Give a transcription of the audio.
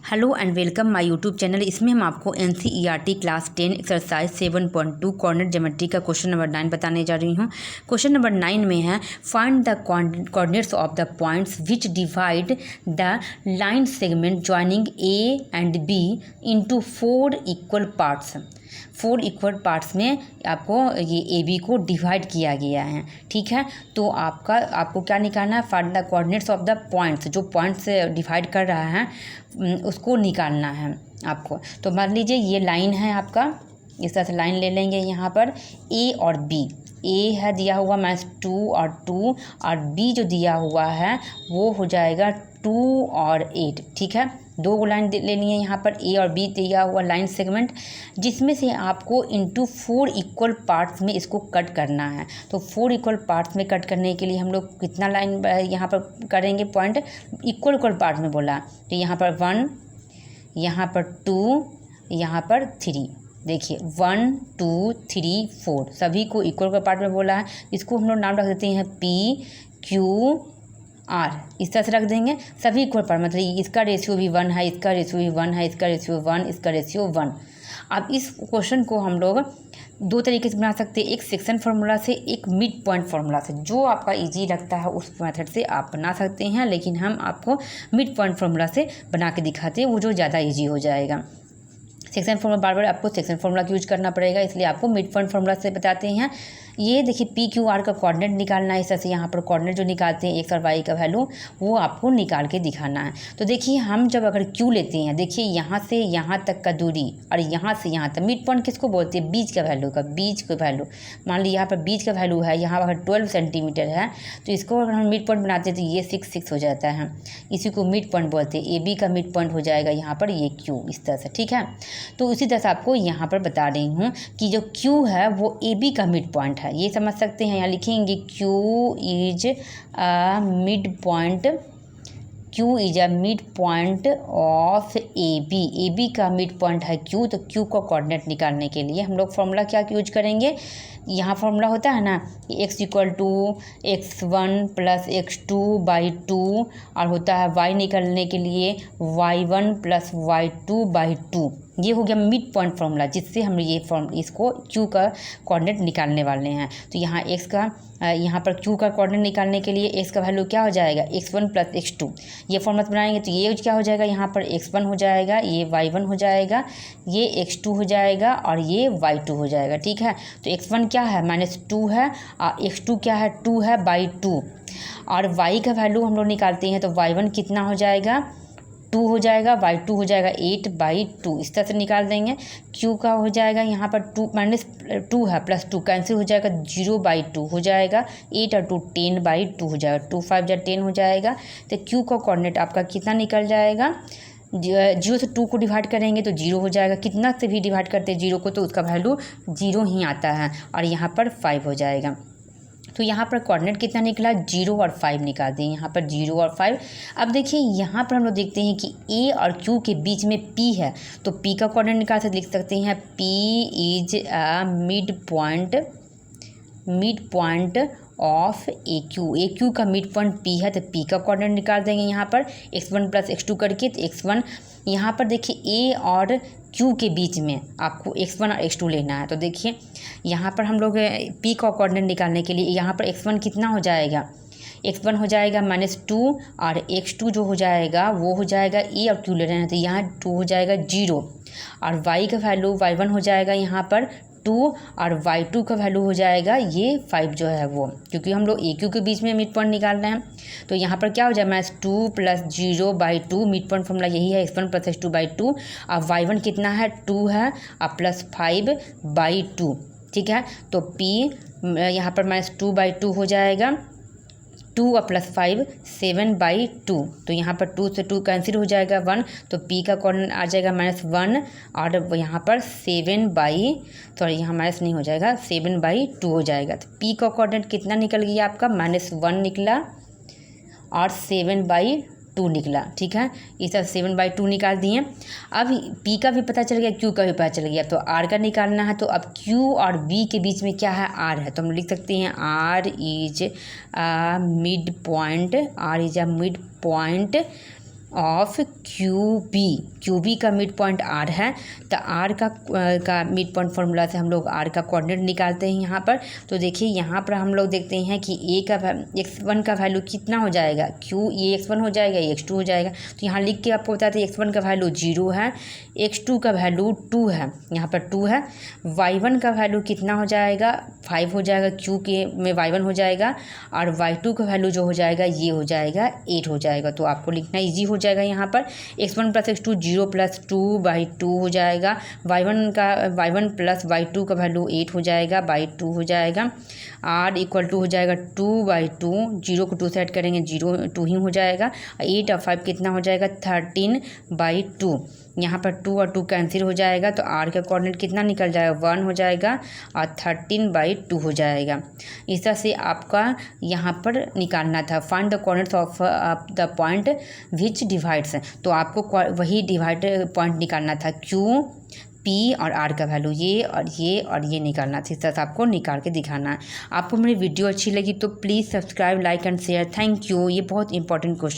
Hello and welcome my YouTube channel. इसमें हम आपको NCERT class 10 exercise 7.2 coordinate geometry का क्वेश्चन नंबर 9 बताने जा रही हूँ। क्वेश्चन नंबर 9 में है find the coordinates of the points which divide the line segment joining A and B into 4 equal parts. 4 equal parts में आपको ये ए बी को डिवाइड किया गया है। ठीक है, तो आपको क्या निकालना है? Find the coordinates of the points, जो पॉइंट्स डिवाइड कर रहा है उसको निकालना है आपको। तो मान लीजिए ये लाइन है आपका, इस तरह से लाइन ले लेंगे। यहाँ पर ए और बी, ए है दिया हुआ -2 और 2, और बी जो दिया हुआ है वो हो जाएगा 2 और 8। ठीक है, दो लाइन लेनी है यहाँ पर, ए और बी दिया हुआ लाइन सेगमेंट, जिसमें से आपको इनटू 4 इक्वल पार्ट्स में इसको कट करना है। तो 4 इक्वल पार्ट्स में कट करने के लिए हम लोग कितना लाइन यहाँ पर करेंगे? पॉइंट इक्वल पार्ट में बोला, तो यहाँ पर 1, यहाँ पर 2, यहाँ पर 3। देखिए 1 2 3 4 सभी को इक्वल पार्ट में बोला है। इसको हम लोग नाम रख देते हैं P Q R, इस तरह से रख देंगे सभी इक्वल पार्ट। मतलब इसका रेशियो भी 1 है, इसका रेशियो भी 1 है, इसका रेशियो 1, इसका रेशियो 1। अब इस क्वेश्चन को हम लोग दो तरीके से बना सकते हैं, एक सेक्शन फार्मूला से, एक मिड पॉइंट फार्मूला से। जो आपका इजी लगता है उस मेथड से आप बना सकते हैं, लेकिन हम आपको मिड पॉइंट फार्मूला से बना के दिखाते हैं, वो जो ज़्यादा ईजी हो जाएगा। सेक्शन फार्मूला बार बार आपको सेक्शन फार्मूला का यूज करना पड़ेगा, इसलिए आपको मिड पॉइंट फार्मूला से बताते हैं। ये देखिए पी क्यू आर का कोऑर्डिनेट निकालना है। इस तरह से यहाँ पर कोऑर्डिनेट जो निकालते हैं एक्स और वाई का वैल्यू, वो आपको निकाल के दिखाना है। तो देखिए हम जब अगर क्यू लेते हैं, देखिए यहाँ से यहाँ तक का दूरी और यहाँ से यहाँ तक, मिड पॉइंट किसको बोलते हैं? बीच का वैल्यू का, बीच का वैल्यू। मान लीजिए यहाँ पर बीच का वैल्यू है, यहाँ अगर 12 सेंटीमीटर है, तो इसको अगर हम मिड पॉइंट बनाते हैं तो ये 6 हो जाता है। इसी को मिड पॉइंट बोलते हैं। ए बी का मिड पॉइंट हो जाएगा यहाँ पर ये क्यू, इस तरह से। ठीक है, तो इसी तरह से आपको यहाँ पर बता रही हूँ कि जो क्यू है वो ए बी का मिड पॉइंट है, ये समझ सकते हैं। यहाँ लिखेंगे Q is a midpoint, Q is a midpoint of A B का मिड पॉइंट है Q। तो Q को कोऑर्डिनेट निकालने के लिए हम लोग फॉर्मूला क्या यूज करेंगे? यहाँ फॉर्मूला होता है ना, x equal to x1 plus x2/2, और होता है y निकालने के लिए y1 प्लस y2/2। ये हो गया मिड पॉइंट फार्मूला, जिससे हम ये इसको Q का कोऑर्डिनेट निकालने वाले हैं। तो यहाँ x का, यहाँ पर Q का कोऑर्डिनेट निकालने के लिए x का वैल्यू क्या हो जाएगा? x1 plus x2। ये फॉर्मूला बनाएंगे तो ये क्या हो जाएगा? यहाँ पर x1 हो जाएगा, ये y1 हो जाएगा, ये x2 हो जाएगा और ये y2 हो जाएगा। ठीक है, तो x1 क्या है? -2 है, और x2 क्या है? 2 है बाई 2। और y का वैल्यू हम लोग निकालते हैं तो y1 कितना हो जाएगा? 2 हो जाएगा, y2 हो जाएगा 8/2। इस तरह से निकाल देंगे। q का हो जाएगा यहाँ पर 2 -2 है, +2 कैंसिल हो जाएगा, 0/2 हो जाएगा, 8 और 2 10/2 हो जाएगा, 2 5 10 हो जाएगा। तो q का कोऑर्डिनेट आपका कितना निकल जाएगा? 0 से 2 को डिवाइड करेंगे तो 0 हो जाएगा। कितना से भी डिवाइड करते हैं 0 को तो उसका वैल्यू 0 ही आता है, और यहाँ पर 5 हो जाएगा। तो यहाँ पर कोऑर्डिनेट कितना निकला? 0 और 5 निकाल दें, यहाँ पर 0 और 5। अब देखिए यहाँ पर हम लोग देखते हैं कि A और Q के बीच में P है, तो P का कोऑर्डिनेट निकाल सकते, लिख सकते हैं P is a midpoint of A Q का मिड पॉइंट P है, तो P का कोऑर्डिनेट निकाल देंगे यहाँ पर x1 प्लस x2 करके। तो x1 यहाँ पर देखिए A और Q के बीच में आपको x1 और x2 लेना है। तो देखिए यहाँ पर हम लोग P का कोऑर्डिनेट निकालने के लिए यहाँ पर x1 कितना हो जाएगा? x1 हो जाएगा -2, और x2 जो हो जाएगा वो हो जाएगा A और Q ले रहे हैं, तो यहाँ 2 हो जाएगा 0, और y का वैल्यू y1 हो जाएगा यहाँ पर 2, और y2 का वैल्यू हो जाएगा ये 5 जो है वो, क्योंकि हम लोग AQ के बीच में मिड पॉइंट निकाल रहे हैं। तो यहाँ पर क्या हो जाएगा? -2 प्लस 0/2, मिड पॉइंट फॉर्मूला यही है, x1 प्लस x2/2। और y1 कितना है? 2 है, और प्लस 5/2। ठीक है, तो P यहाँ पर -2/2 हो जाएगा, 2 और प्लस 5 7/2। तो यहाँ पर 2 से 2 कैंसिल हो जाएगा, 1, तो P का कोऑर्डिनेट आ जाएगा -1, और यहाँ पर 7/, यहाँ माइनस नहीं हो जाएगा, 7/2 हो जाएगा। तो P का कोऑर्डिनेट कितना निकल गया आपका? -1 निकला और 7/2 निकला। ठीक है, इस तरह 7/2 निकाल दिए। अब P का भी पता चल गया, Q का भी पता चल गया, तो R का निकालना है। तो अब Q और B के बीच में क्या है? R है, तो हम लिख सकते हैं R is a midpoint of Q B का मिड पॉइंट आर है, तो आर का मिड पॉइंट फार्मूला से हम लोग आर का कोऑर्डिनेट निकालते हैं यहाँ पर। तो देखिए यहाँ पर हम लोग देखते हैं कि ए का x1 का वैल्यू कितना हो जाएगा, क्यू ये x1 हो जाएगा, ये x2 हो जाएगा। तो यहाँ लिख के आपको बताते हैं x1 का वैल्यू 0 है, x2 का वैल्यू 2 है, यहाँ पर 2 है। y1 का वैल्यू कितना हो जाएगा, 5 हो जाएगा, क्यू के में y1 हो जाएगा, और y2 का वैल्यू जो हो जाएगा ये हो जाएगा 8 हो जाएगा। तो आपको लिखना ईजी हो जाएगा यहाँ पर। x1 प्लस x2 0 प्लस 2/2 हो जाएगा। y1 प्लस y2 का वैल्यू 8 हो जाएगा, 2 हो जाएगा। r इक्वल टू हो जाएगा 2/2, 0 को 2 से ऐड करेंगे 0 2 ही हो जाएगा। 8 और 5 कितना हो जाएगा, 13/2। यहाँ पर 2 और 2 कैंसिल हो जाएगा, तो r का कोऑर्डिनेट कितना निकल जाएगा, 1 हो जाएगा और 13/2 हो जाएगा। इस तरह से आपका यहाँ पर निकालना था, find the coordinates of the point which divides. तो आपको वही डिवाइड पॉइंट निकालना था, क्यू पी और आर का वैल्यू ये और ये निकालना था। इस तरह से आपको निकाल के दिखाना है। आपको मेरी वीडियो अच्छी लगी तो please subscribe, like and share. Thank you. ये बहुत इंपॉर्टेंट क्वेश्चन